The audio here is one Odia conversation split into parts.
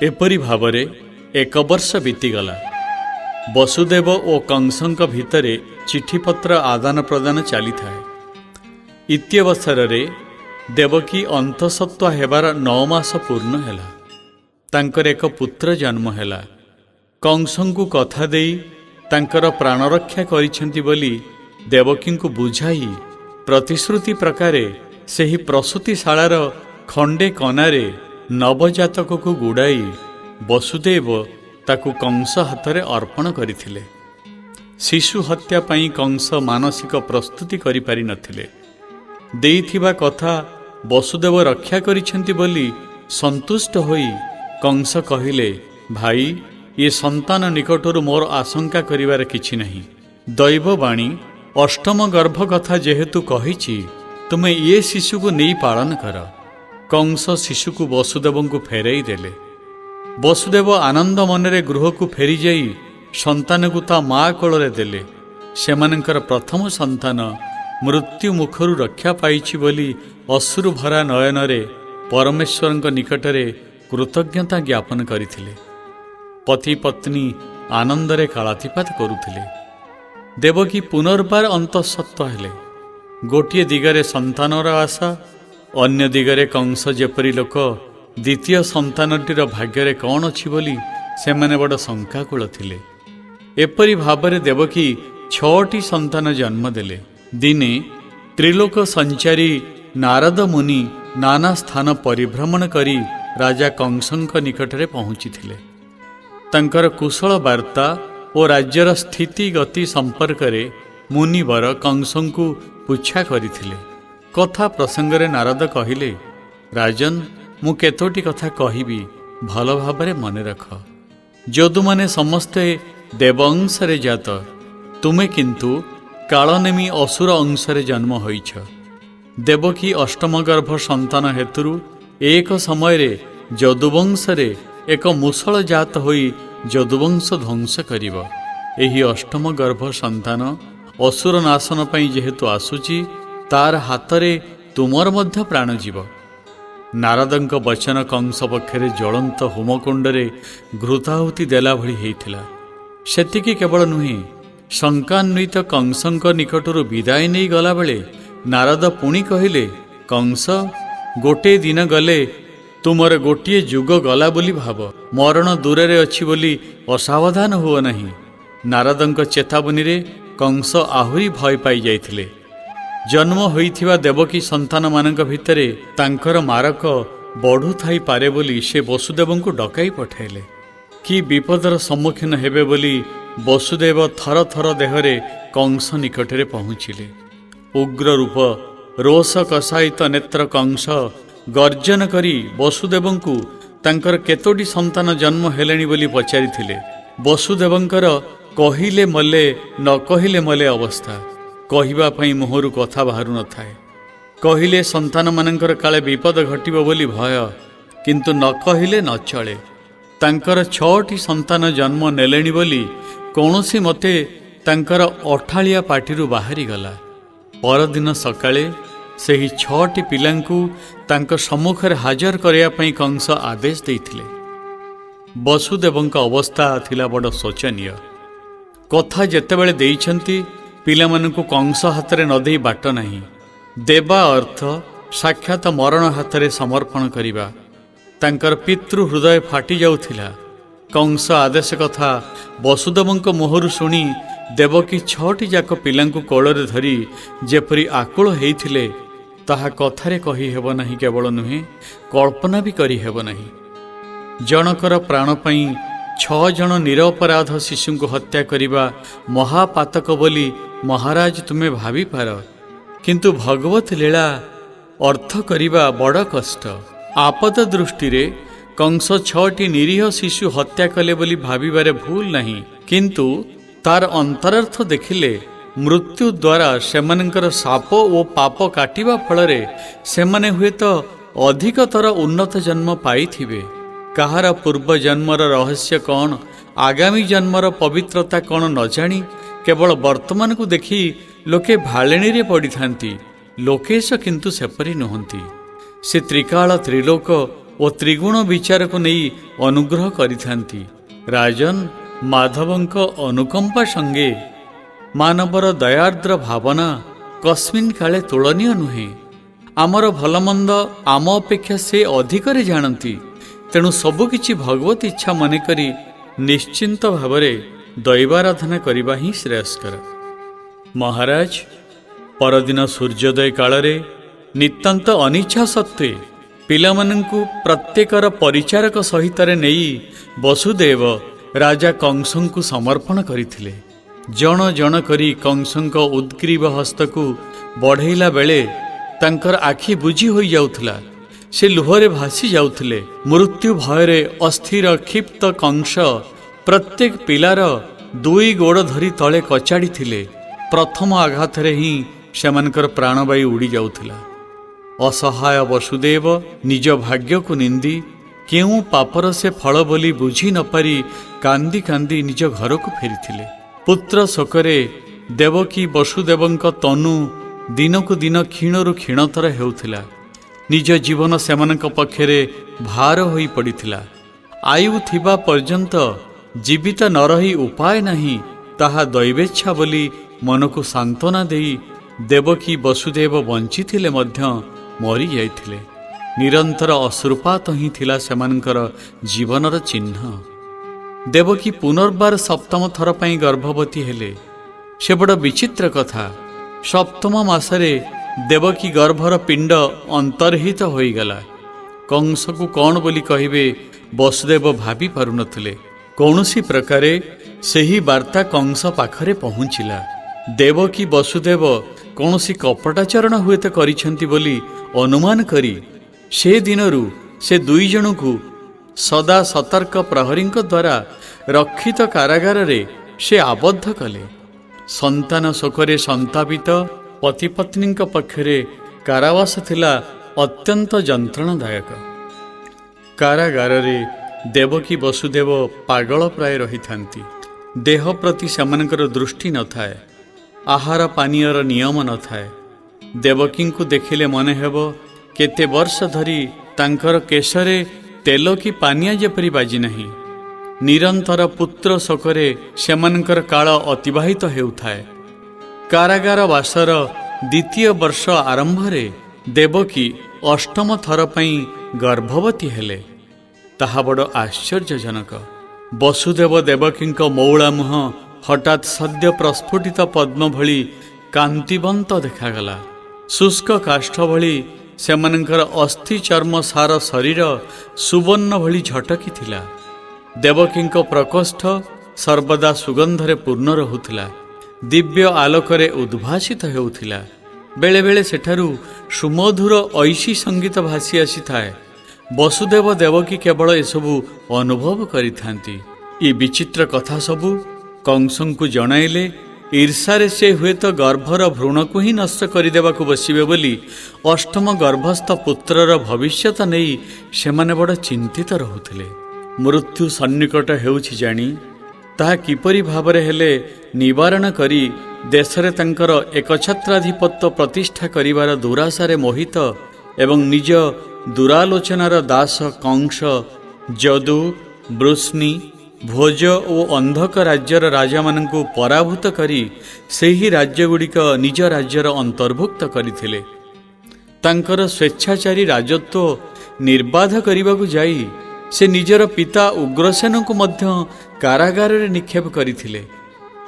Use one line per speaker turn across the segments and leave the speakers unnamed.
एपरी भावरे एक वर्ष बीतीगला। वसुदेव और कंसंक भितरे चिठीपत्र आदान प्रदान चली थाए। इत्यवसर देवकी अंतसत्त्वा हेबार 9 मास पूर्ण हैला। तांकर एक पुत्र जन्म हैला। कंसंकु कथा देई तांकर प्राणरक्षा करिसेंती बोली देवकी को बुझाई प्रतिश्रुति प्रकारे सेही प्रसूतिशालार खंडे कनारे नवजातक को गुड़ाई वसुदेव ताकु कंस हाथ अर्पण करथिले। शिशु हत्या पाई कंस मानसिक प्रस्तुति करि पारि नथिले। देइथिबा कथा वसुदेव रक्षा करिसेंती बोली संतुष्ट होई कंस कहिले, भाई ये संतान निकटरू मोर आशंका करिवार किछि नहीं। दैववाणी अष्टम गर्भ कथा जेहेतु कहिछि तुमे ये शिशु को नहीं पालन कर। कंस शिशु को वसुदेव को फेरई देले। वसुदेव आनंद मनरे गृह को फेरी जाई संतान को ता माँ कोଳରେ देले। सेमानंकर प्रथम संतान मृत्यु मुखरू रक्षा पाइछि बोली अश्रु भरा नयनरे परमेश्वरଙ୍କ निकटरे कृतज्ञता ज्ञापन करथिले। पति पत्नी आनंदरे कालातिपात करुथिले। देवकी पुनर्बार अंतःसत्त्व हेले। गोटिए दिगरे संतानर आशा, अन्य दिगरे कंस जेपरी लोक द्वितीय संतानटीर भाग्ୟରେ कौन अछि बोली सेमाने बड़ शंकाकुल थिले। एपरी भावरे देवकी 6टी संतान जन्म देले। दिने त्रिलोक संचारी नारद मुनि नाना स्थान परिभ्रमण करी राजा कंसंक निकटरे पहुँची। तांकर कुशल वार्ता और राज्यर स्थिति गति संपर्क में मुनिवर कंसंकु पुछा करथिले। कथा प्रसंगरे नारद कहिले, राजन मु केतोटी कथा कहिबी भल भाबरे मने रख। जदु माने समस्ते देव अंशरे जात, तुमे किंतु कालनेमी असुर अंशरे जन्म होइछ। देवकी अष्टम गर्भ संतान हेतुरु एक समय जदुवंशरे एक मुसल जात होई जदुवंश ध्वंस करिब। एही अष्टम गर्भ संतान असुर नाशन पई जेहेतु आसुची तार हातरे तुमर मध्य प्राण जीव। नारदंक वचन कंस पक्षरे ज्वलंत होमकुंडरे घृताहुति देला भली हेइथिला। सेतिकी केवल नुहे, शंकान्वित कंसंक निकटरू विदाय नहीं गला बेले नारद पुणी कहिले, कंस गोटे दिन गले तुमर गोटे जुग गला बोली भाव। मरण दूरे अच्छी बोली असावधान हुओ नहीं। नारदंक चेतावनी रे कंस आहुरी भय पाई जाइथिले। जन्म होइथिबा देवकी संतान मानक भितरे तांकर मारक बढ़ु थाई पारे बोली से वसुदेव को डकाई पठाइले। कि विपदर सम्मुखीन हेबे बोली वसुदेव थर थर देहरे कंस निकटरे पहुँचिले। उग्र रूप रोष कषायित नेत्र कंस गर्जन करी वसुदेवंकु तांकर केतोटी संतान जन्म हेलेनी बोली पचारिथिले। वसुदेवंकर कहिले मले न कहिले मले अवस्था। कहिबा पई मुहरु कथा बाहरु न थाए। कहिले संतान मानकर काले विपद घटिबो बोली भय, किंतु न कहिले न चले। तांकर 6टी संतान जन्म नेलेनी बोली कौनसी मते तांकर अठालिया पाटिरु बाहरी गला। परदिन सकाळे सेही 6टी पिलांकु तांक सम्मुखरे हाजर करिया पई कंस आदेश देइथिले। वसुदेवंक अवस्था थिला बड़ शोचनीय। कथा जेतेबेले देइछंती पिलामानंकु कंस हातरे न देई बाट नाही। देवा अर्थ साक्षात मरण हातरे समर्पण करिबा। तांकर पितृ हृदय फाटी जाउथिला। कंस आदेश कथा वसुदेवंक मुहरु शुणी देवकी 6टी जाक पिलांकु कोଳରେ धरी जेपरी आकुल हेइथिले ताहा कथारे कही हेब नाही। केवल नुहे, कल्पना भी करी हेब नाही। जनकर प्राण पई 6 जन निरपराध शिशु को हत्या करिबा महापातक बोली महाराज तुमे भावी पार, किंतु भगवत लीला अर्थ करिबा बड़ कष्ट। आपद दृष्टि रे कंस 6टी निरीह शिशु हत्या कले बोली भाविबारे भूल नहीं, किंतु तार अंतरार्थ देखिले मृत्यु द्वारा सेमानंकर साप ओ पाप काटिबा फलरे सेमाने हुए तो अधिकतर उन्नत जन्म पाइथिबे। कहार पूर्व जन्मर रहस्य कौन, आगामी जन्मर पवित्रता कौन न जानी केवल वर्तमान को देखी लोके भालेणी रे पड़ी थांती। लोकेश किंतु सेपरी नुहंती। से त्रिकाल त्रिलोक ଓ ତ୍ରିଗୁଣ ବିଚାରକୁ ନେଇ ଅନୁଗ୍ରହ କରିଥାନ୍ତି। ରାଜନ୍, ମାଧବଙ୍କ ଅନୁକମ୍ପା ସଙ୍ଗେ ମାନବର ଦୟାର୍ଦ୍ର ଭାବନା କସ୍ମିନ୍ କାଳେ ତୁଳନୀୟ ନୁହେଁ। ଆମର ଭଲମନ୍ଦ ଆମ ଅପେକ୍ଷା ସେ ଅଧିକରେ ଜାଣନ୍ତି। ତେଣୁ ସବୁକିଛି ଭଗବତ ଇଚ୍ଛା ମନେକରି ନିଶ୍ଚିନ୍ତ ଭାବରେ ଦୈବାରାଧନା କରିବା ହିଁ ଶ୍ରେୟସ୍କର। ମହାରାଜ, ପରଦିନ ସୂର୍ଯ୍ୟୋଦୟ କାଳରେ ନିତାନ୍ତ ଅନିଚ୍ଛା ସତ୍ତ୍ୱେ ପିଲାମାନଙ୍କୁ ପ୍ରତ୍ୟେକର ପରିଚାରକ ସହିତରେ ନେଇ ବସୁଦେବ ରାଜା କଂସଙ୍କୁ ସମର୍ପଣ କରିଥିଲେ। ଜଣ ଜଣ କରି କଂସଙ୍କ ଉଦ୍ଗ୍ରୀବ ହସ୍ତକୁ ବଢ଼େଇଲା ବେଳେ ତାଙ୍କର ଆଖି ବୁଜି ହୋଇଯାଉଥିଲା। ସେ ଲୁହରେ ଭାସି ଯାଉଥିଲେ। ମୃତ୍ୟୁ ଭୟରେ ଅସ୍ଥିର କ୍ଷିପ୍ତ କଂସ ପ୍ରତ୍ୟେକ ପିଲାର ଦୁଇ ଗୋଡ଼ ଧରି ତଳେ କଚାଡ଼ିଥିଲେ। ପ୍ରଥମ ଆଘାତରେ ହିଁ ସେମାନଙ୍କର ପ୍ରାଣବାୟୁ ଉଡ଼ି ଯାଉଥିଲା। ଅସହାୟ ବସୁଦେବ ନିଜ ଭାଗ୍ୟକୁ ନିନ୍ଦି କେଉଁ ପାପର ସେ ଫଳ ବୋଲି ବୁଝି ନପାରି କାନ୍ଦି କାନ୍ଦି ନିଜ ଘରକୁ ଫେରିଥିଲେ। ପୁତ୍ର ଶୋକରେ ଦେବକୀ ବସୁଦେବଙ୍କ ତନୁ ଦିନକୁ ଦିନ କ୍ଷୀଣରୁ କ୍ଷୀଣତର ହେଉଥିଲା। ନିଜ ଜୀବନ ସେମାନଙ୍କ ପକ୍ଷରେ ଭାର ହୋଇ ପଡ଼ିଥିଲା। ଆୟୁ ଥିବା ପର୍ଯ୍ୟନ୍ତ ଜୀବିତ ନ ରହି ଉପାୟ ନାହିଁ, ତାହା ଦୈବେଚ୍ଛା ବୋଲି ମନକୁ ସାନ୍ତ୍ୱନା ଦେଇ ଦେବକୀ ବସୁଦେବ ବଞ୍ଚିଥିଲେ ମଧ୍ୟ ମରିଯାଇଥିଲେ। ନିରନ୍ତର ଅଶ୍ରୁପାତ ହିଁ ଥିଲା ସେମାନଙ୍କର ଜୀବନର ଚିହ୍ନ। ଦେବକୀ ପୁନର୍ବାର ସପ୍ତମ ଥର ପାଇଁ ଗର୍ଭବତୀ ହେଲେ। ସେ ବଡ଼ ବିଚିତ୍ର କଥା। ସପ୍ତମ ମାସରେ ଦେବକୀ ଗର୍ଭର ପିଣ୍ଡ ଅନ୍ତର୍ହିତ ହୋଇଗଲା। କଂସକୁ କ'ଣ ବୋଲି କହିବେ ବସୁଦେବ ଭାବି ପାରୁନଥିଲେ। କୌଣସି ପ୍ରକାରେ ସେହି ବାର୍ତ୍ତା କଂସ ପାଖରେ ପହଞ୍ଚିଲା। ଦେବକୀ ବସୁଦେବ କୌଣସି କପଟାଚରଣ ହୁଏତ କରିଛନ୍ତି ବୋଲି ଅନୁମାନ କରି ସେ ଦିନରୁ ସେ ଦୁଇ ଜଣଙ୍କୁ ସଦା ସତର୍କ ପ୍ରହରୀଙ୍କ ଦ୍ୱାରା ରକ୍ଷିତ କାରାଗାରରେ ସେ ଆବଦ୍ଧ କଲେ। ସନ୍ତାନ ଶୋକରେ ସନ୍ତାପିତ ପତିପତ୍ନୀଙ୍କ ପକ୍ଷରେ କାରାବାସ ଥିଲା ଅତ୍ୟନ୍ତ ଯନ୍ତ୍ରଣାଦାୟକ। କାରାଗାରରେ ଦେବକୀ ବସୁଦେବ ପାଗଳ ପ୍ରାୟ ରହିଥାନ୍ତି। ଦେହ ପ୍ରତି ସେମାନଙ୍କର ଦୃଷ୍ଟି ନଥାଏ। ଆହାର ପାନୀୟର ନିୟମ ନଥାଏ। ଦେବକୀଙ୍କୁ ଦେଖିଲେ ମନେ ହେବ କେତେ ବର୍ଷ ଧରି ତାଙ୍କର କେଶରେ ତେଲ କି ପାନୀୟ ଯେପରି ବାଜି ନାହିଁ। ନିରନ୍ତର ପୁତ୍ର ଶୋକରେ ସେମାନଙ୍କର କାଳ ଅତିବାହିତ ହେଉଥାଏ। କାରାଗାର ବାସର ଦ୍ୱିତୀୟ ବର୍ଷ ଆରମ୍ଭରେ ଦେବକୀ ଅଷ୍ଟମ ଥର ପାଇଁ ଗର୍ଭବତୀ ହେଲେ। ତାହା ବଡ଼ ଆଶ୍ଚର୍ଯ୍ୟଜନକ। ବସୁଦେବ ଦେବକୀଙ୍କ ମଉଳା ମୁହଁ ହଠାତ୍ ସଦ୍ୟ ପ୍ରସ୍ଫୁଟିତ ପଦ୍ମ ଭଳି କାନ୍ତିବନ୍ତ ଦେଖାଗଲା। ଶୁଷ୍କ କାଷ୍ଠ ଭଳି ସେମାନଙ୍କର ଅସ୍ଥି ଚର୍ମ ସାର ଶରୀର ସୁବର୍ଣ୍ଣ ଭଳି ଝଟକିଥିଲା। ଦେବକୀଙ୍କ ପ୍ରକୋଷ୍ଠ ସର୍ବଦା ସୁଗନ୍ଧରେ ପୂର୍ଣ୍ଣ ରହୁଥିଲା। ଦିବ୍ୟ ଆଲୋକରେ ଉଦ୍ଭାସିତ ହେଉଥିଲା। ବେଳେବେଳେ ସେଠାରୁ ସୁମଧୁର ଐଶୀ ସଙ୍ଗୀତ ଭାସି ଆସିଥାଏ। ବସୁଦେବ ଦେବକୀ କେବଳ ଏସବୁ ଅନୁଭବ କରିଥାନ୍ତି। ଏ ବିଚିତ୍ର କଥା ସବୁ କଂସଙ୍କୁ ଜଣାଇଲେ ଈର୍ଷାରେ ସେ ହୁଏତ ଗର୍ଭର ଭ୍ରୂଣକୁ ହିଁ ନଷ୍ଟ କରିଦେବାକୁ ବସିବେ ବୋଲି ଅଷ୍ଟମ ଗର୍ଭସ୍ଥ ପୁତ୍ରର ଭବିଷ୍ୟତ ନେଇ ସେମାନେ ବଡ଼ ଚିନ୍ତିତ ରହୁଥିଲେ। ମୃତ୍ୟୁ ସନ୍ନିକଟ ହେଉଛି ଜାଣି ତାହା କିପରି ଭାବରେ ହେଲେ ନିବାରଣ କରି ଦେଶରେ ତାଙ୍କର ଏକଛତ୍ରାଧିପତ୍ୟ ପ୍ରତିଷ୍ଠା କରିବାର ଦୁରାଶାରେ ମୋହିତ ଏବଂ ନିଜ ଦୁରାଲୋଚନାର ଦାସ କଂସ, ଯଦୁ, ବୃଷ୍ଣି, ଭୋଜ ଓ ଅନ୍ଧକ ରାଜ୍ୟର ରାଜାମାନଙ୍କୁ ପରାଭୂତ କରି ସେହି ରାଜ୍ୟଗୁଡ଼ିକ ନିଜ ରାଜ୍ୟର ଅନ୍ତର୍ଭୁକ୍ତ କରିଥିଲେ। ତାଙ୍କର ସ୍ୱେଚ୍ଛାଚାରୀ ରାଜତ୍ୱ ନିର୍ବାଧ କରିବାକୁ ଯାଇ ସେ ନିଜର ପିତା ଉଗ୍ରସେନଙ୍କୁ ମଧ୍ୟ କାରାଗାରରେ ନିକ୍ଷେପ କରିଥିଲେ।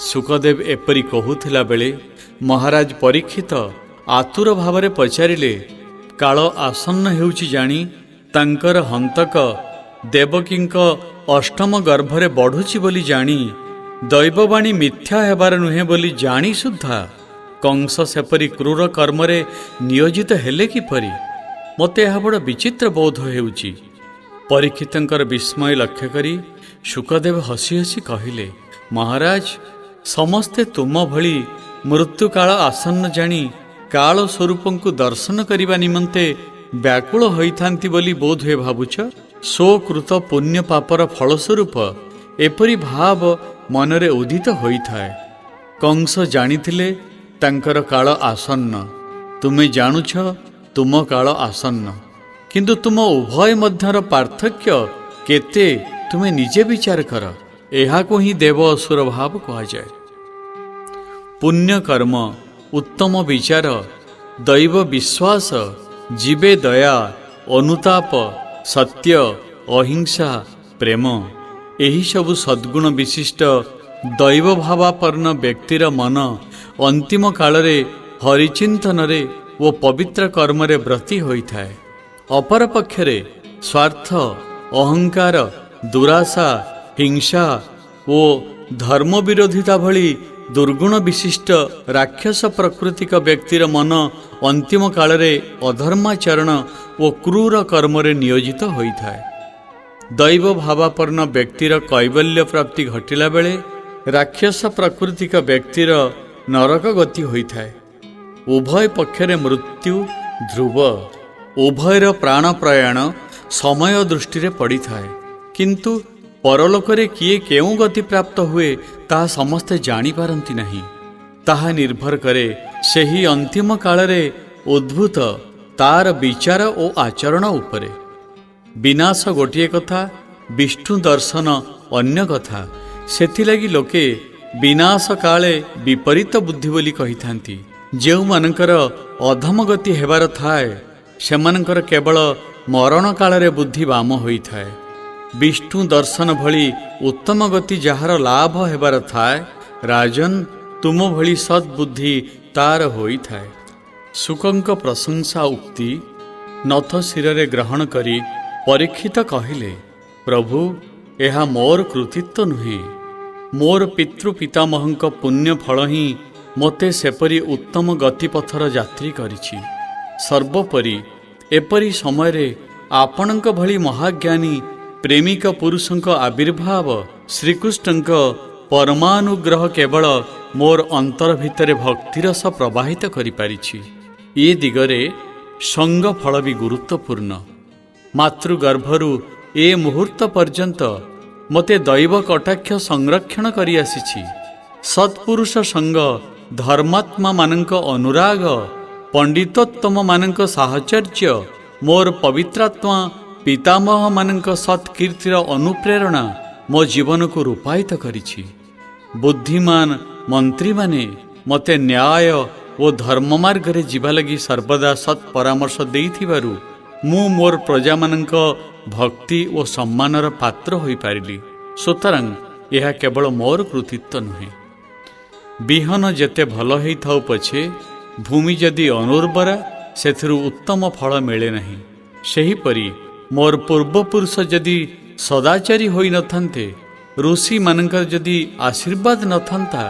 ଶୁକଦେବ ଏପରି କହୁଥିଲା ବେଳେ ମହାରାଜ ପରୀକ୍ଷିତ ଆତୁର ଭାବରେ ପଚାରିଲେ, କାଳ ଆସନ୍ନ ହେଉଛି ଜାଣି ତାଙ୍କର ହନ୍ତକ ଦେବକୀଙ୍କ ଅଷ୍ଟମ ଗର୍ଭରେ ବଢ଼ୁଛି ବୋଲି ଜାଣି ଦୈବବାଣୀ ମିଥ୍ୟା ହେବାର ନୁହେଁ ବୋଲି ଜାଣି ସୁଦ୍ଧା କଂସ ସେପରି କ୍ରୂର କର୍ମରେ ନିୟୋଜିତ ହେଲେ କିପରି? ମୋତେ ଏହା ବଡ଼ ବିଚିତ୍ର ବୋଧ ହେଉଛି। ପରୀକ୍ଷିତଙ୍କର ବିସ୍ମୟ ଲକ୍ଷ୍ୟ କରି ଶୁକଦେବ ହସି ହସି କହିଲେ, ମହାରାଜ, ସମସ୍ତେ ତୁମ ଭଳି ମୃତ୍ୟୁକାଳ ଆସନ୍ନ ଜାଣି କାଳ ସ୍ୱରୂପଙ୍କୁ ଦର୍ଶନ କରିବା ନିମନ୍ତେ ବ୍ୟାକୁଳ ହୋଇଥାନ୍ତି ବୋଲି ବୋଧହୁଏ ଭାବୁଛ। ସ୍ୱକୃତ ପୁଣ୍ୟ ପାପର ଫଳସ୍ୱରୂପ ଏପରି ଭାବ ମନରେ ଉଦିତ ହୋଇଥାଏ। କଂସ ଜାଣିଥିଲେ ତାଙ୍କର କାଳ ଆସନ୍ନ। ତୁମେ ଜାଣୁଛ ତୁମ କାଳ ଆସନ୍ନ। किंतु तुम उभय मध्यर पार्थक्य केते तुमे निजे विचार कर। यह को ही देव असुर भाव कहा जाए। पुण्य कर्म, उत्तम विचार, दैव विश्वास, जीवे दया, अनुताप, सत्य, अहिंसा, प्रेम, यही सबु सद्गुण विशिष्ट दैव भावापन्न व्यक्तिर मन अंतिम काल रे हरिचिंतन रे वो पवित्र कर्म रे व्रती होइथाए। अपर पक्षरे स्वार्थ, अहंकार, दुराशा, हिंसा ओ धर्म विरोधिता भली दुर्गुण विशिष्ट राक्षस प्रकृतिक व्यक्तिर मन अंतिम काल रे अधर्माचरण ओ क्रूर कर्म रे नियोजित होइथाए। दैव भावापन्न व्यक्तिर कैवल्य प्राप्ति घटिला बेले राक्षस प्रकृतिक व्यक्तिर नरक गति होइथाए। उभय पक्षरे मृत्यु ध्रुव, उभयर प्राण प्रयाण समय दृष्टि रे पड़ी थाए। किंतु परलोकरे किए केउं गति प्राप्त हुए ताहा समस्ते जानी पारंती नहीं। ताहा निर्भर करे सेही अंतिम काल रे उद्भूत तार विचार ओ आचरण उपरे। विनाश गोटिए कथा, विष्णु दर्शन अन्य कथा। सेथिलागि लोके विनाश काले विपरीत बुद्धि बोली कहिथांती। जेउ मानकर अधम गति हेबार थाए सेमानकर केवल मरण काल रे बुद्धि वाम होइथाए। विष्णु दर्शन भली उत्तम गति जहार लाभ हेबार थाए राजन तुम भली सद्बुद्धि तार होइथाए। शुकंक प्रशंसा उक्ति नथ शिरे ग्रहण करी परीक्षित कहिले, प्रभु यह मोर कृतित्व नुहे, मोर पितृ पितामहଙ୍କ पुण्य फल ही मोते सेपरी उत्तम गतिपथर यात्री करिछि। सर्वोपरि एपरी समय रे आपणଙ୍କ भली महाज्ञानी प्रेमिक पुरुषଙ୍କ आविर्भाव श्रीकृष्णଙ୍କ परमानुग्रह केवल मोर अंतर भितरे भक्तिरस प्रवाहित करि पारिछि। ये दिगरे संग फल भी गुरुत्वपूर्ण। मातृगर्भरु ए मुहूर्त पर्यंत मते दैव कटाक्ष संरक्षण करि आसिछि। सत्पुरुष संग, धर्मात्मा मानक अनुराग, पंडितोत्तम मानक साहचर्य, मोर पवित्रात्मा पितामह मानक सत्कीर्तिर अनुप्रेरणा मो जीवन को रूपायित करिछि। बुद्धिमान मंत्री माने मते न्याय ओ धर्म मार्ग रे जीवा लगी सर्वदा सत् परामर्श देइथिबारु मु मोर प्रजा मानक भक्ति ओ सम्मानर पात्र होई पारिली। सुतरां यह केवल मोर कृतित्व नुहे। बिहन जेते भल हेई थाउ पछे भूमि जदि अनुर्वरा सेथिरु उत्तम फल मिले नहीं। सेहीपरि मोर पूर्वपुरुष जदि सदाचारी होई नथान्ते, ऋषि मानकर जदि आशीर्वाद नथान्ता,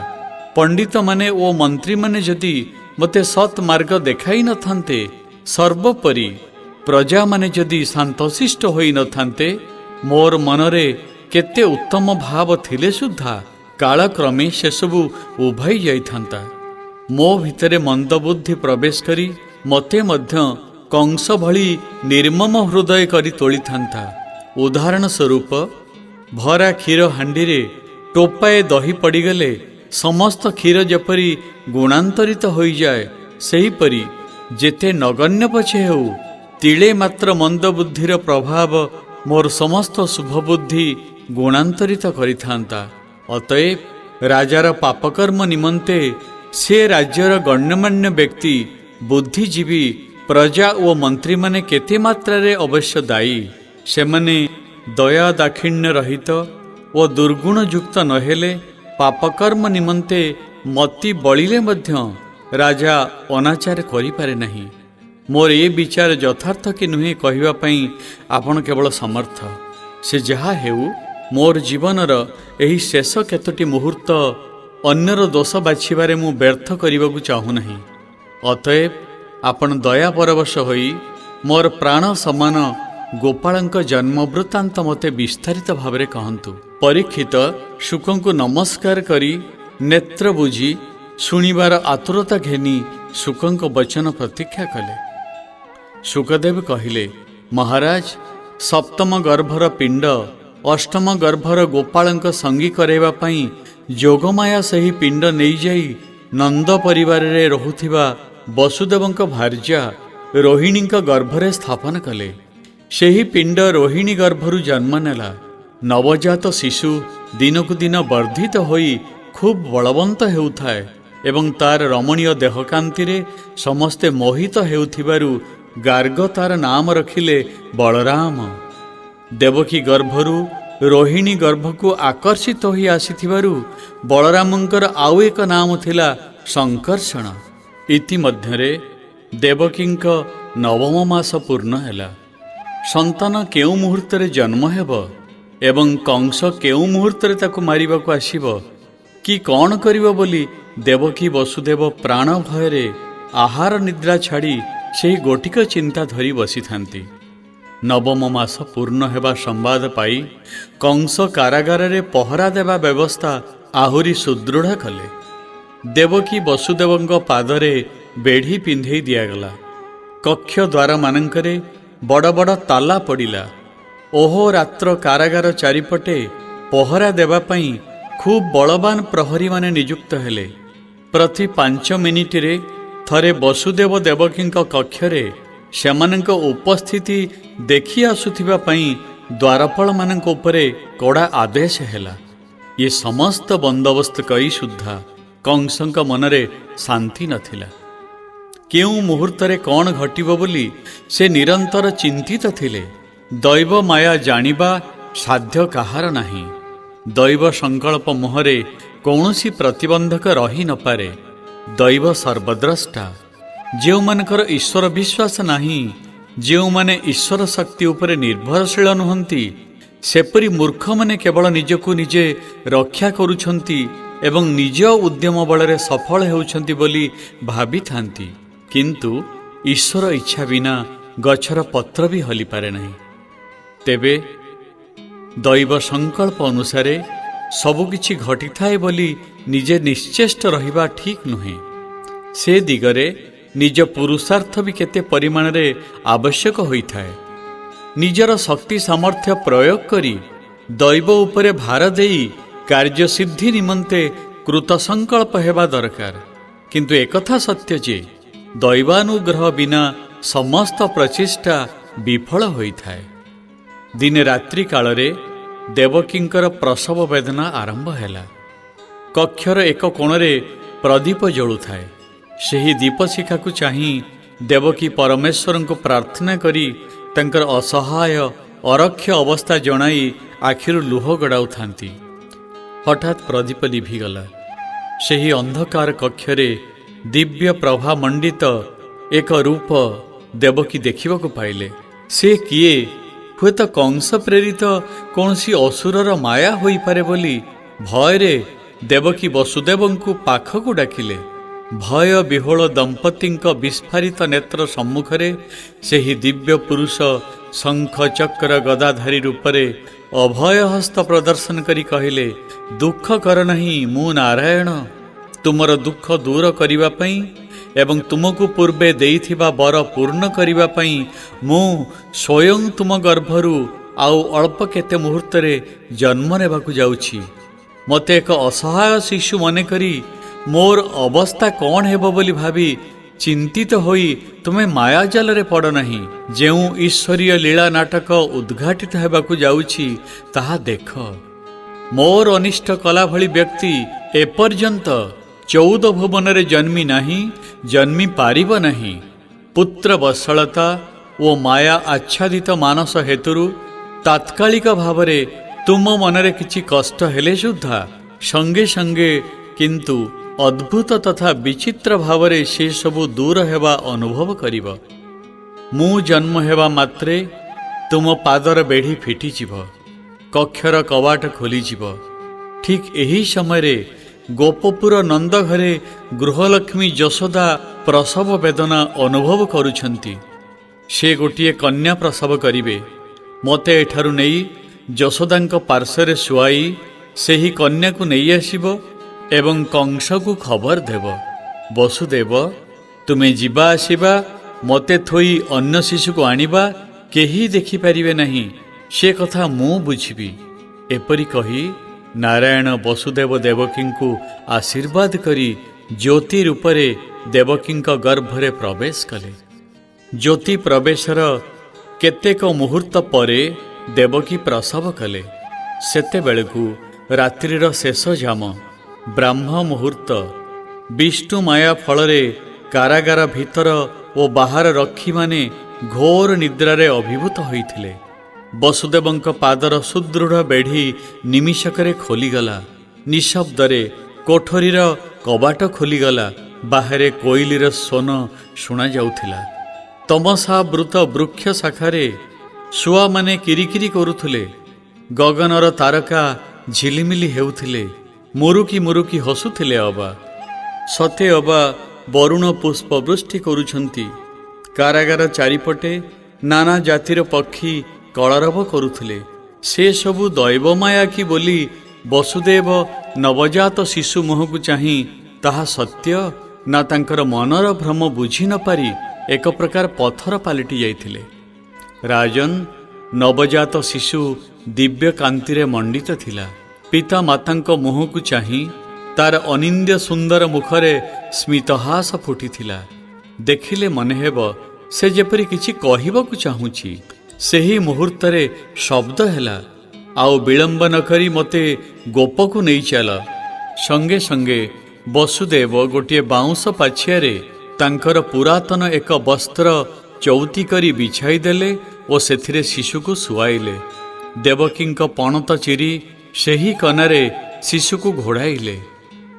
पंडित माने ओ मंत्री माने जदि मते सत् मार्ग देखाई नथान्ते, सर्वोपरि प्रजा माने जदि शांतशिष्ट होई नथान्ते, मोर मनरे केते उत्तम भाव थिले सुद्धा कालक्रमे से सबु उभाई जाइथान्ता। मो भितरे मंदबुद्धि प्रवेश करी मते मध्य कंस भली निर्मम हृदय करी तोलिथान्ता। उदाहरण स्वरूप भरा क्षीर हांडी रे टोपाए दही पड़ीगले समस्त क्षीर जेपरी गुणांतरित होई जाए, सेहीपरि जेते नगण्य पछे हेउ तिले मात्र मंदबुद्धिर प्रभाव मोर समस्त शुभबुद्धि गुणांतरित करिथान्ता। अतएव राजार पापकर्म निमंते से राज्यर गण्यमान्य व्यक्ति, बुद्धिजीवी, प्रजा ओ मंत्री माने केते मात्रा रे अवश्य दायी। सेमाने दया दाक्षिण्य रहित ओ दुर्गुण युक्त नहेले पापकर्म निमंते मति बलिले मध्य राजा अनाचार करि पारे नहीं। मोर ये विचार यथार्थ कि नुहे कहिबा पई आपण केवल समर्थ। से जहा हेउ मोर जीवनर एही शेष केतोटी मुहूर्त अन्यर दोष बाछिबारे मु व्यर्थ करिबाकु चाहू नहीं। अतएव आपण दया परवश होई मोर प्राण समान गोपालଙ୍କ जन्म वृत्तांत मते विस्तारित भावरे कहंतु। परीक्षित शुकंकु नमस्कार करी नेत्र बुझी शुणिबार आतुरता घेनी शुकंक वचन प्रतीक्षा कले। शुकदेव कहिले, महाराज, सप्तम गर्भर पिंड अष्टम गर्भर गोपालଙ୍କ संगी करेबा पई जोगमाया सही पिंड नहीं जाई नंद परिवार रे रहुथिबा वसुदेवଙ୍କ भार्या रोहिणीଙ୍କ गर्भरे स्थापन कले। ସେହି ପିଣ୍ଡ ରୋହିଣୀ ଗର୍ଭରୁ ଜନ୍ମ ନେଲା। ନବଜାତ ଶିଶୁ ଦିନକୁ ଦିନ ବର୍ଦ୍ଧିତ ହୋଇ ଖୁବ୍ ବଳବନ୍ତ ହେଉଥାଏ ଏବଂ ତାର ରମଣୀୟ ଦେହକାନ୍ତିରେ ସମସ୍ତେ ମୋହିତ ହେଉଥିବାରୁ ଗାର୍ଗ ତାର ନାମ ରଖିଲେ ବଳରାମ। ଦେବକୀ ଗର୍ଭରୁ ରୋହିଣୀ ଗର୍ଭକୁ ଆକର୍ଷିତ ହୋଇ ଆସିଥିବାରୁ ବଳରାମଙ୍କର ଆଉ ଏକ ନାମ ଥିଲା ଶଙ୍କର୍ଷଣ। ଇତିମଧ୍ୟରେ ଦେବକୀଙ୍କ ନବମ ମାସ ପୂର୍ଣ୍ଣ ହେଲା। ସନ୍ତାନ କେଉଁ ମୁହୂର୍ତ୍ତରେ ଜନ୍ମ ହେବ ଏବଂ କଂସ କେଉଁ ମୁହୂର୍ତ୍ତରେ ତାକୁ ମାରିବାକୁ ଆସିବ କି କ'ଣ କରିବ ବୋଲି ଦେବକୀ ବସୁଦେବ ପ୍ରାଣ ଭୟରେ ଆହାର ନିଦ୍ରା ଛାଡ଼ି ସେହି ଗୋଟିକ ଚିନ୍ତା ଧରି ବସିଥାନ୍ତି। ନବମ ମାସ ପୂର୍ଣ୍ଣ ହେବା ସମ୍ବାଦ ପାଇ କଂସ କାରାଗାରରେ ପହରା ଦେବା ବ୍ୟବସ୍ଥା ଆହୁରି ସୁଦୃଢ଼ କଲେ। ଦେବକୀ ବସୁଦେବଙ୍କ ପାଦରେ ବେଢ଼ି ପିନ୍ଧେଇ ଦିଆଗଲା। କକ୍ଷ ଦ୍ୱାରମାନଙ୍କରେ ବଡ଼ ବଡ଼ ତାଲା ପଡ଼ିଲା। ଓହୋରାତ୍ର କାରାଗାର ଚାରିପଟେ ପହରା ଦେବା ପାଇଁ ଖୁବ୍ ବଳବାନ ପ୍ରହରୀମାନେ ନିଯୁକ୍ତ ହେଲେ। ପ୍ରତି 5 ମିନିଟରେ ଥରେ ବସୁଦେବ ଦେବକୀଙ୍କ କକ୍ଷରେ ସେମାନଙ୍କ ଉପସ୍ଥିତି ଦେଖି ଆସୁଥିବା ପାଇଁ ଦ୍ୱାରପାଳମାନଙ୍କ ଉପରେ କଡ଼ା ଆଦେଶ ହେଲା। ଏ ସମସ୍ତ ବନ୍ଦୋବସ୍ତ କରି ସୁଦ୍ଧା କଂସଙ୍କ ମନରେ ଶାନ୍ତି ନଥିଲା। କେଉଁ ମୁହୂର୍ତ୍ତରେ କ'ଣ ଘଟିବ ବୋଲି ସେ ନିରନ୍ତର ଚିନ୍ତିତ ଥିଲେ। ଦୈବ ମାୟା ଜାଣିବା ସାଧ୍ୟ କାହାର ନାହିଁ। ଦୈବ ସଂକଳ୍ପ ମୁହଁରେ କୌଣସି ପ୍ରତିବନ୍ଧକ ରହି ନପାରେ। ଦୈବ ସର୍ବଦ୍ରଷ୍ଟା। ଯେଉଁମାନଙ୍କର ଈଶ୍ୱର ବିଶ୍ୱାସ ନାହିଁ, ଯେଉଁମାନେ ଈଶ୍ୱର ଶକ୍ତି ଉପରେ ନିର୍ଭରଶୀଳ ନୁହନ୍ତି, ସେପରି ମୂର୍ଖମାନେ କେବଳ ନିଜକୁ ନିଜେ ରକ୍ଷା କରୁଛନ୍ତି ଏବଂ ନିଜ ଉଦ୍ୟମ ବଳରେ ସଫଳ ହେଉଛନ୍ତି ବୋଲି ଭାବିଥାନ୍ତି। କିନ୍ତୁ ଈଶ୍ୱର ଇଚ୍ଛା ବିନା ଗଛର ପତ୍ର ବି ହଲିପାରେ ନାହିଁ। ତେବେ ଦୈବ ସଂକଳ୍ପ ଅନୁସାରେ ସବୁକିଛି ଘଟିଥାଏ ବୋଲି ନିଜେ ନିଶ୍ଚେଷ୍ଟ ରହିବା ଠିକ୍ ନୁହେଁ। ସେ ଦିଗରେ ନିଜ ପୁରୁଷାର୍ଥ ବି କେତେ ପରିମାଣରେ ଆବଶ୍ୟକ ହୋଇଥାଏ। ନିଜର ଶକ୍ତି ସାମର୍ଥ୍ୟ ପ୍ରୟୋଗ କରି ଦୈବ ଉପରେ ଭାର ଦେଇ କାର୍ଯ୍ୟସିଦ୍ଧି ନିମନ୍ତେ କୃତସଂକଳ୍ପ ହେବା ଦରକାର। କିନ୍ତୁ ଏକଥା ସତ୍ୟ ଯେ ଦୈବାନୁଗ୍ରହ ବିନା ସମସ୍ତ ପ୍ରଚେଷ୍ଟା ବିଫଳ ହୋଇଥାଏ। ଦିନେ ରାତ୍ରି କାଳରେ ଦେବକୀଙ୍କର ପ୍ରସବ ବେଦନା ଆରମ୍ଭ ହେଲା। କକ୍ଷର ଏକ କୋଣରେ ପ୍ରଦୀପ ଜଳୁଥାଏ। ସେହି ଦୀପଶିଖାକୁ ଚାହିଁ ଦେବକୀ ପରମେଶ୍ୱରଙ୍କୁ ପ୍ରାର୍ଥନା କରି ତାଙ୍କର ଅସହାୟ ଅରକ୍ଷ ଅବସ୍ଥା ଜଣାଇ ଆଖିରୁ ଲୁହ ଗଡ଼ାଉଥାନ୍ତି। ହଠାତ୍ ପ୍ରଦୀପ ଲିଭିଗଲା। ସେହି ଅନ୍ଧକାର କକ୍ଷରେ ଦିବ୍ୟ ପ୍ରଭା ମଣ୍ଡିତ ଏକ ରୂପ ଦେବକୀ ଦେଖିବାକୁ ପାଇଲେ। ସେ କିଏ? ହୁଏତ କଂସ ପ୍ରେରିତ କୌଣସି ଅସୁରର ମାୟା ହୋଇପାରେ ବୋଲି ଭୟରେ ଦେବକୀ ବସୁଦେବଙ୍କୁ ପାଖକୁ ଡାକିଲେ। ଭୟ ବିହ୍ୱଳ ଦମ୍ପତିଙ୍କ ବିସ୍ଫାରିତ ନେତ୍ର ସମ୍ମୁଖରେ ସେହି ଦିବ୍ୟ ପୁରୁଷ ଶଙ୍ଖ ଚକ୍ର ଗଦାଧାରୀ ରୂପରେ ଅଭୟ ହସ୍ତ ପ୍ରଦର୍ଶନ କରି କହିଲେ, ଦୁଃଖ କର ନାହିଁ, ମୁଁ ନାରାୟଣ। ତୁମର ଦୁଃଖ ଦୂର କରିବା ପାଇଁ ଏବଂ ତୁମକୁ ପୂର୍ବେ ଦେଇଥିବା ବର ପୂର୍ଣ୍ଣ କରିବା ପାଇଁ ମୁଁ ସ୍ୱୟଂ ତୁମ ଗର୍ଭରୁ ଆଉ ଅଳ୍ପ କେତେ ମୁହୂର୍ତ୍ତରେ ଜନ୍ମ ନେବାକୁ ଯାଉଛି। ମୋତେ ଏକ ଅସହାୟ ଶିଶୁ ମନେକରି ମୋର ଅବସ୍ଥା କ'ଣ ହେବ ବୋଲି ଭାବି ଚିନ୍ତିତ ହୋଇ ତୁମେ ମାୟାଜାଲରେ ପଡ଼ ନାହିଁ। ଯେଉଁ ଈଶ୍ୱରୀୟ ଲୀଳା ନାଟକ ଉଦ୍ଘାଟିତ ହେବାକୁ ଯାଉଛି ତାହା ଦେଖ। ମୋର ଅନିଷ୍ଟ କଲା ଭଳି ବ୍ୟକ୍ତି ଏପର୍ଯ୍ୟନ୍ତ 14 ଭୁବନରେ ଜନ୍ମି ନାହିଁ, ଜନ୍ମି ପାରିବ ନାହିଁ। ପୁତ୍ର ବତ୍ସଳତା ଓ ମାୟା ଆଚ୍ଛାଦିତ ମାନସ ହେତୁରୁ ତାତ୍କାଳିକ ଭାବରେ ତୁମ ମନରେ କିଛି କଷ୍ଟ ହେଲେ ସୁଦ୍ଧା ସଙ୍ଗେ ସଙ୍ଗେ କିନ୍ତୁ ଅଦ୍ଭୁତ ତଥା ବିଚିତ୍ର ଭାବରେ ସେ ସବୁ ଦୂର ହେବା ଅନୁଭବ କରିବ। ମୁଁ ଜନ୍ମ ହେବା ମାତ୍ରେ ତୁମ ପାଦର ବେଢ଼ି ଫିଟିଯିବ, କକ୍ଷର କବାଟ ଖୋଲିଯିବ। ଠିକ୍ ଏହି ସମୟରେ ଗୋପପୁର ନନ୍ଦ ଘରେ ଗୃହଲକ୍ଷ୍ମୀ ଯଶୋଦା ପ୍ରସବ ବେଦନା ଅନୁଭବ କରୁଛନ୍ତି। ସେ ଗୋଟିଏ କନ୍ୟା ପ୍ରସବ କରିବେ। ମୋତେ ଏଠାରୁ ନେଇ ଯଶୋଦାଙ୍କ ପାର୍ଶ୍ୱରେ ଶୁଆଇ ସେହି କନ୍ୟାକୁ ନେଇ ଆସିବ ଏବଂ କଂସକୁ ଖବର ଦେବ, ବସୁଦେବ ତୁମେ ଯିବା ଆସିବା, ମୋତେ ଥୋଇ ଅନ୍ୟ ଶିଶୁକୁ ଆଣିବା କେହି ଦେଖିପାରିବେ ନାହିଁ, ସେ କଥା ମୁଁ ବୁଝିବି। ଏପରି କହି ନାରାୟଣ ବସୁଦେବ ଦେବକୀଙ୍କୁ ଆଶୀର୍ବାଦ କରି ଜ୍ୟୋତି ରୂପରେ ଦେବକୀଙ୍କ ଗର୍ଭରେ ପ୍ରବେଶ କଲେ। ଜ୍ୟୋତି ପ୍ରବେଶର କେତେକ ମୁହୂର୍ତ୍ତ ପରେ ଦେବକୀ ପ୍ରସବ କଲେ। ସେତେବେଳକୁ ରାତ୍ରିର ଶେଷ ଯାମ, ବ୍ରାହ୍ମ ମୁହୂର୍ତ୍ତ। ବିଷ୍ଣୁ ମାୟା ଫଳରେ କାରାଗାର ଭିତର ଓ ବାହାର ରକ୍ଷୀମାନେ ଘୋର ନିଦ୍ରାରେ ଅଭିଭୂତ ହୋଇଥିଲେ। ବସୁଦେବଙ୍କ ପାଦର ସୁଦୃଢ଼ ବେଢ଼ି ନିମିଷକରେ ଖୋଲିଗଲା। ନିଶବ୍ଦରେ କୋଠରୀର କବାଟ ଖୋଲିଗଲା। ବାହାରେ କୋଇଲିର ସ୍ୱନ ଶୁଣାଯାଉଥିଲା। ତମସାବୃତ ବୃକ୍ଷ ଶାଖାରେ ଶୁଆମାନେ କିରିକିରି କରୁଥିଲେ। ଗଗନର ତାରକା ଝିଲିମିଲି ହେଉଥିଲେ। ମୁରୁକି ମୁରୁକି ହସୁଥିଲେ ଅବା। ସତେ ଅବା ବରୁଣ ପୁଷ୍ପବୃଷ୍ଟି କରୁଛନ୍ତି। କାରାଗାର ଚାରିପଟେ ନାନା ଜାତିର ପକ୍ଷୀ କଳରବ କରୁଥିଲେ। ସେ ସବୁ ଦୈବମାୟା କି ବୋଲି ବସୁଦେବ ନବଜାତ ଶିଶୁ ମୁହଁକୁ ଚାହିଁ ତାହା ସତ୍ୟ ନା ତାଙ୍କର ମନର ଭ୍ରମ ବୁଝି ନ ପାରି ଏକ ପ୍ରକାର ପଥର ପାଲଟି ଯାଇଥିଲେ। ରାଜନ୍, ନବଜାତ ଶିଶୁ ଦିବ୍ୟ କାନ୍ତିରେ ମଣ୍ଡିତ ଥିଲା। ପିତା ମାତାଙ୍କ ମୁହଁକୁ ଚାହିଁ ତାର ଅନିନ୍ଦ୍ୟ ସୁନ୍ଦର ମୁଖରେ ସ୍ମିତହାସ ଫୁଟିଥିଲା। ଦେଖିଲେ ମନେହେବ ସେ ଯେପରି କିଛି କହିବାକୁ ଚାହୁଁଛି। ସେହି ମୁହୂର୍ତ୍ତରେ ଶବ୍ଦ ହେଲା, ଆଉ ବିଳମ୍ବ ନ କରି ମୋତେ ଗୋପକୁ ନେଇ ଚାଲ। ସଙ୍ଗେ ସଙ୍ଗେ ବସୁଦେବ ଗୋଟିଏ ବାଉଁଶ ପାଛିଆରେ ତାଙ୍କର ପୁରାତନ ଏକ ବସ୍ତ୍ର ଚଉତି କରି ବିଛାଇ ଦେଲେ ଓ ସେଥିରେ ଶିଶୁକୁ ଶୁଆଇଲେ। ଦେବକୀଙ୍କ ପଣତ ଚିରି ସେହି କନାରେ ଶିଶୁକୁ ଘୋଡ଼ାଇଲେ।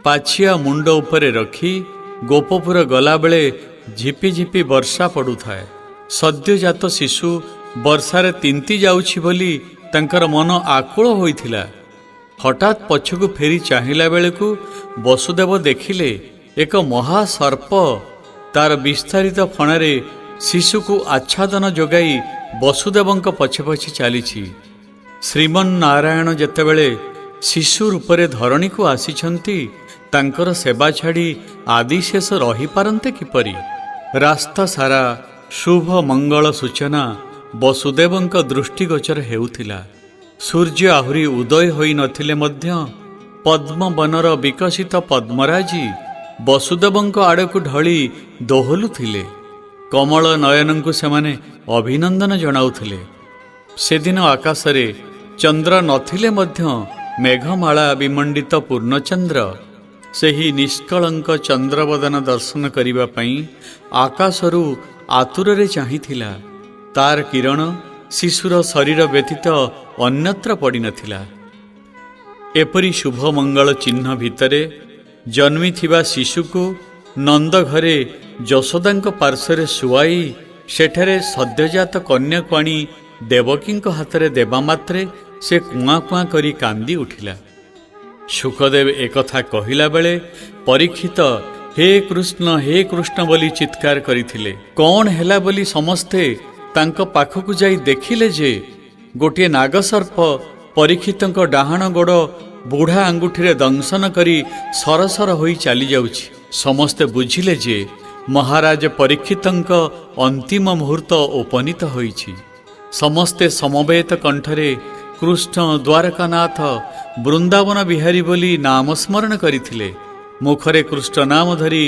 ପାଛିଆ ମୁଣ୍ଡ ଉପରେ ରଖି ଗୋପପୁର ଗଲାବେଳେ ଝିପି ଝିପି ବର୍ଷା ପଡ଼ୁଥାଏ। ସଦ୍ୟଜାତ ଶିଶୁ ବର୍ଷାରେ ତିନ୍ତି ଯାଉଛି ବୋଲି ତାଙ୍କର ମନ ଆକୁଳ ହୋଇଥିଲା। ହଠାତ୍ ପଛକୁ ଫେରି ଚାହିଁଲା ବେଳକୁ ବସୁଦେବ ଦେଖିଲେ ଏକ ମହାସର୍ପ ତାର ବିସ୍ତାରିତ ଫଣାରେ ଶିଶୁକୁ ଆଚ୍ଛାଦନ ଯୋଗାଇ ବସୁଦେବଙ୍କ ପଛେ ପଛେ ଚାଲିଛି। ଶ୍ରୀମନ୍ନାରାୟଣ ଯେତେବେଳେ ଶିଶୁ ରୂପରେ ଧରଣୀକୁ ଆସିଛନ୍ତି, ତାଙ୍କର ସେବା ଛାଡ଼ି ଆଦିଶେଷ ରହିପାରନ୍ତେ କିପରି? ରାସ୍ତା ସାରା ଶୁଭ ମଙ୍ଗଳ ସୂଚନା ବସୁଦେବଙ୍କ ଦୃଷ୍ଟିଗୋଚର ହେଉଥିଲା। ସୂର୍ଯ୍ୟ ଆହୁରି ଉଦୟ ହୋଇନଥିଲେ ମଧ୍ୟ ପଦ୍ମବନର ବିକଶିତ ପଦ୍ମରାଜି ବସୁଦେବଙ୍କ ଆଡ଼କୁ ଢଳି ଦୋହଲୁଥିଲେ। କମଳ ନୟନଙ୍କୁ ସେମାନେ ଅଭିନନ୍ଦନ ଜଣାଉଥିଲେ। ସେଦିନ ଆକାଶରେ ଚନ୍ଦ୍ର ନଥିଲେ ମଧ୍ୟ ମେଘମାଳା ବିମଣ୍ଡିତ ପୂର୍ଣ୍ଣଚନ୍ଦ୍ର ସେହି ନିଷ୍କଳଙ୍କ ଚନ୍ଦ୍ରବଦନ ଦର୍ଶନ କରିବା ପାଇଁ ଆକାଶରୁ ଆତୁରରେ ଚାହିଁଥିଲା। ତାର କିରଣ ଶିଶୁର ଶରୀର ବ୍ୟତୀତ ଅନ୍ୟତ୍ର ପଡ଼ିନଥିଲା। ଏପରି ଶୁଭ ମଙ୍ଗଳ ଚିହ୍ନ ଭିତରେ ଜନ୍ମିଥିବା ଶିଶୁକୁ ନନ୍ଦ ଘରେ ଯଶୋଦାଙ୍କ ପାର୍ଶ୍ୱରେ ଶୁଆଇ ସେଠାରେ ସଦ୍ୟଜାତ କନ୍ୟାକୁ ଆଣି ଦେବକୀଙ୍କ ହାତରେ ଦେବା ମାତ୍ରେ ସେ କୁଆଁ କୁଆଁ କରି କାନ୍ଦି ଉଠିଲା। ଶୁକଦେବ ଏକଥା କହିଲା ବେଳେ ପରୀକ୍ଷିତ ହେ କୃଷ୍ଣ ବୋଲି ଚିତ୍କାର କରିଥିଲେ। କ'ଣ ହେଲା ବୋଲି ସମସ୍ତେ ତାଙ୍କ ପାଖକୁ ଯାଇ ଦେଖିଲେ ଯେ ଗୋଟିଏ ନାଗସର୍ପ ପରୀକ୍ଷିତଙ୍କ ଡାହାଣ ଗୋଡ଼ ବୁଢ଼ା ଆଙ୍ଗୁଠିରେ ଦଂଶନ କରି ସରସର ହୋଇ ଚାଲିଯାଉଛି। ସମସ୍ତେ ବୁଝିଲେ ଯେ ମହାରାଜ ପରୀକ୍ଷିତଙ୍କ ଅନ୍ତିମ ମୁହୂର୍ତ୍ତ ଉପନୀତ ହୋଇଛି। ସମସ୍ତେ ସମବେତ କଣ୍ଠରେ କୃଷ୍ଣ ଦ୍ୱାରକାନାଥ ବୃନ୍ଦାବନ ବିହାରୀ ବୋଲି ନାମ ସ୍ମରଣ କରିଥିଲେ। ମୁଖରେ କୃଷ୍ଣ ନାମ ଧରି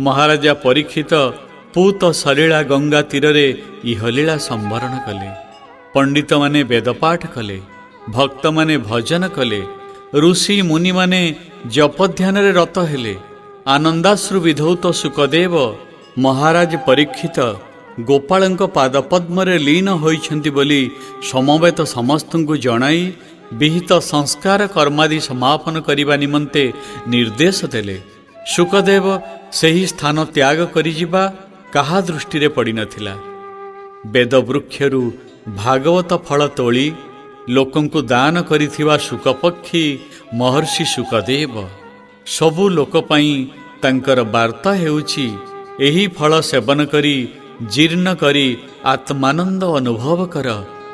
ମହାରାଜା ପରୀକ୍ଷିତ ପୂତ ସଲିଳା ଗଙ୍ଗା ତୀରରେ ଇହଲୀଳା ସମ୍ବରଣ କଲେ। ପଣ୍ଡିତମାନେ ବେଦପାଠ କଲେ, ଭକ୍ତମାନେ ଭଜନ କଲେ, ଋଷି ମୁନିମାନେ ଜପଧ୍ୟାନରେ ରତ ହେଲେ। ଆନନ୍ଦାଶ୍ରୁ ବିଧୌତ ଶୁକଦେବ ମହାରାଜ ପରୀକ୍ଷିତ ଗୋପାଳଙ୍କ ପାଦପଦ୍ମରେ ଲୀନ ହୋଇଛନ୍ତି ବୋଲି ସମବେତ ସମସ୍ତଙ୍କୁ ଜଣାଇ ବିହିତ ସଂସ୍କାର କର୍ମାଦି ସମାପନ କରିବା ନିମନ୍ତେ ନିର୍ଦ୍ଦେଶ ଦେଲେ। ଶୁକଦେବ ସେହି ସ୍ଥାନ ତ୍ୟାଗ କରିଯିବା କାହା ଦୃଷ୍ଟିରେ ପଡ଼ିନଥିଲା। ବେଦବୃକ୍ଷରୁ ଭାଗବତ ଫଳ ତୋଳି ଲୋକଙ୍କୁ ଦାନ କରିଥିବା ଶୁକପକ୍ଷୀ ମହର୍ଷି ଶୁକଦେବ। ସବୁ ଲୋକ ପାଇଁ ତାଙ୍କର ବାର୍ତ୍ତା ହେଉଛି ଏହି ଫଳ ସେବନ କରି ଜୀର୍ଣ୍ଣ କରି ଆତ୍ମାନନ୍ଦ ଅନୁଭବ କର,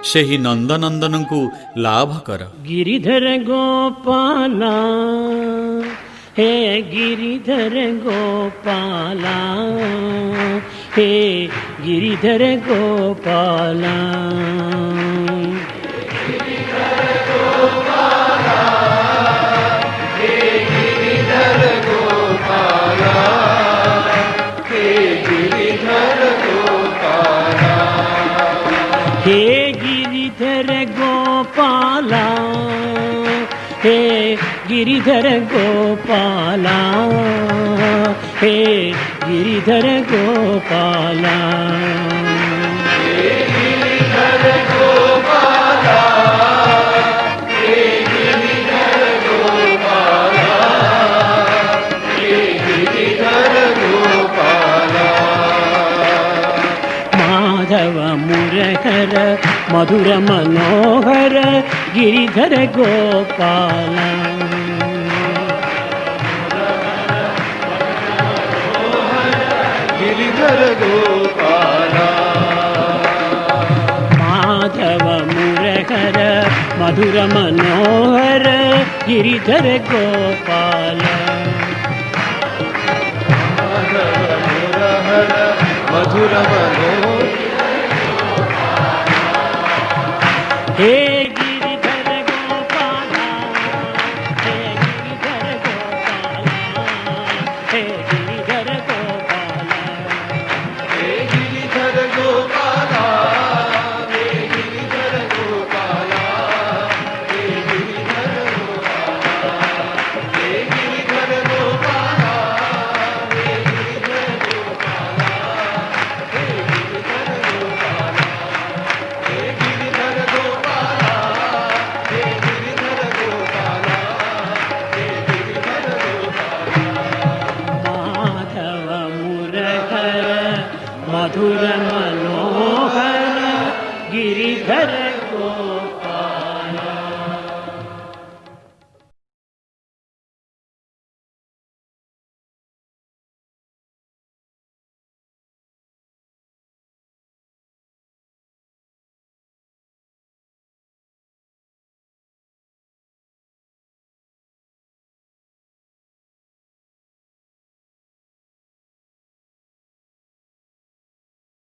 ସେହି ନନ୍ଦନନ୍ଦନଙ୍କୁ ଲାଭ କର।
गिरिधर गोपाला हे गिरिधर गोपाला हे गिरिधर गोपाला हे हे गिरिधर गोपाला हे गिरिधर गोपाला माधव मुरहर मधुर मनोहर गिरिधर गोपाला
गिरिधर गोपाला
माधव मुरहर मधुर मनोहर गिरिधर गोपाला
मधुर मनोहर
हे गिरिधर गोपाला हे गिरिधर गोपाला हे गिरिधर गोपाला
हे गिरिधर गोपाला हे गिरिधर गोपाला हे गिरिधर गोपाला हे गिरिधर गोपाला हे गिरिधर गोपाला हे गिरिधर गोपाला हे गिरिधर गोपाला हे गिरिधर गोपाला हे गिरिधर गोपाला
माधव मुरहर मधुर मनोहर गिरिधर गोपाला